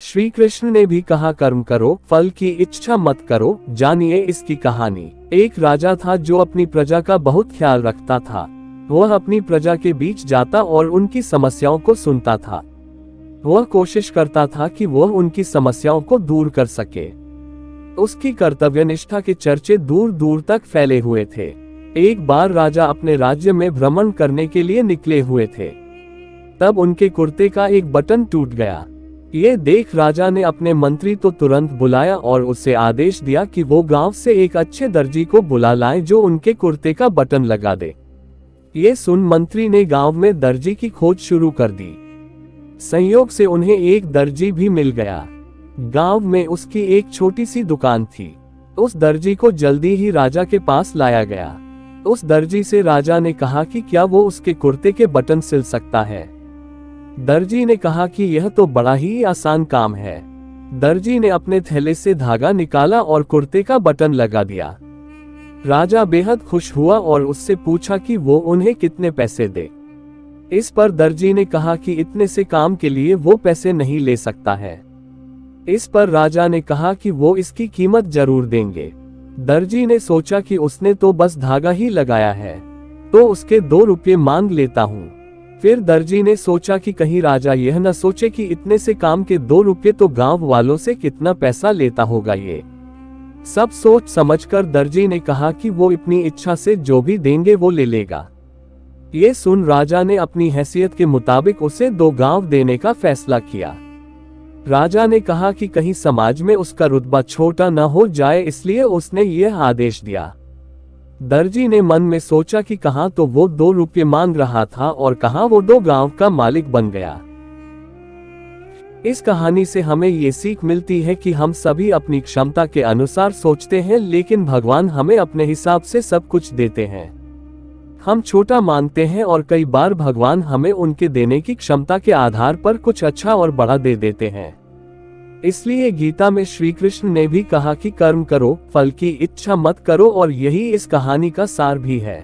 श्री कृष्ण ने भी कहा, कर्म करो, फल की इच्छा मत करो। जानिए इसकी कहानी। एक राजा था जो अपनी प्रजा का बहुत ख्याल रखता था। वह अपनी प्रजा के बीच जाता और उनकी समस्याओं को सुनता था। वह कोशिश करता था कि वह उनकी समस्याओं को दूर कर सके। उसकी कर्तव्यनिष्ठा के चर्चे दूर दूर तक फैले हुए थे। एक बार राजा अपने राज्य में भ्रमण करने के लिए निकले हुए थे। तब उनके कुर्ते का एक बटन टूट गया। ये देख राजा ने अपने मंत्री को तुरंत बुलाया और उससे आदेश दिया कि वो गांव से एक अच्छे दर्जी को बुला लाए जो उनके कुर्ते का बटन लगा दे। ये सुन मंत्री ने गांव में दर्जी की खोज शुरू कर दी। संयोग से उन्हें एक दर्जी भी मिल गया। गांव में उसकी एक छोटी सी दुकान थी। उस दर्जी को जल्दी ही राजा के पास लाया गया। उस दर्जी से राजा ने कहा कि क्या वो उसके कुर्ते के बटन सिल सकता है। दर्जी ने कहा कि यह तो बड़ा ही आसान काम है। दर्जी ने अपने थैले से धागा निकाला और कुर्ते का बटन लगा दिया। राजा बेहद खुश हुआ और उससे पूछा कि वो उन्हें कितने पैसे दे। इस पर दर्जी ने कहा कि इतने से काम के लिए वो पैसे नहीं ले सकता है। इस पर राजा ने कहा कि वो इसकी कीमत जरूर देंगे। दर्जी ने सोचा कि उसने तो बस धागा ही लगाया है, तो उसके 2 रुपये मांग लेता हूँ। फिर दर्जी ने सोचा कि कहीं राजा यह न सोचे कि इतने से काम के 2 रुपये तो गांव वालों से कितना पैसा लेता होगा। ये सब सोच समझकर दर्जी ने कहा कि वो अपनी इच्छा से जो भी देंगे वो ले लेगा। ये सुन राजा ने अपनी हैसियत के मुताबिक उसे 2 गांव देने का फैसला किया। राजा ने कहा कि कहीं समाज में उसका रुतबा छोटा न हो जाए, इसलिए उसने यह आदेश दिया। दर्जी ने मन में सोचा कि कहां तो वो 2 रुपये मांग रहा था और कहां वो 2 गांव का मालिक बन गया। इस कहानी से हमें ये सीख मिलती है कि हम सभी अपनी क्षमता के अनुसार सोचते हैं, लेकिन भगवान हमें अपने हिसाब से सब कुछ देते हैं। हम छोटा मांगते हैं और कई बार भगवान हमें उनके देने की क्षमता के आधार पर कुछ अच्छा और बड़ा दे देते हैं। इसलिए गीता में श्री कृष्ण ने भी कहा कि कर्म करो, फल की इच्छा मत करो, और यही इस कहानी का सार भी है।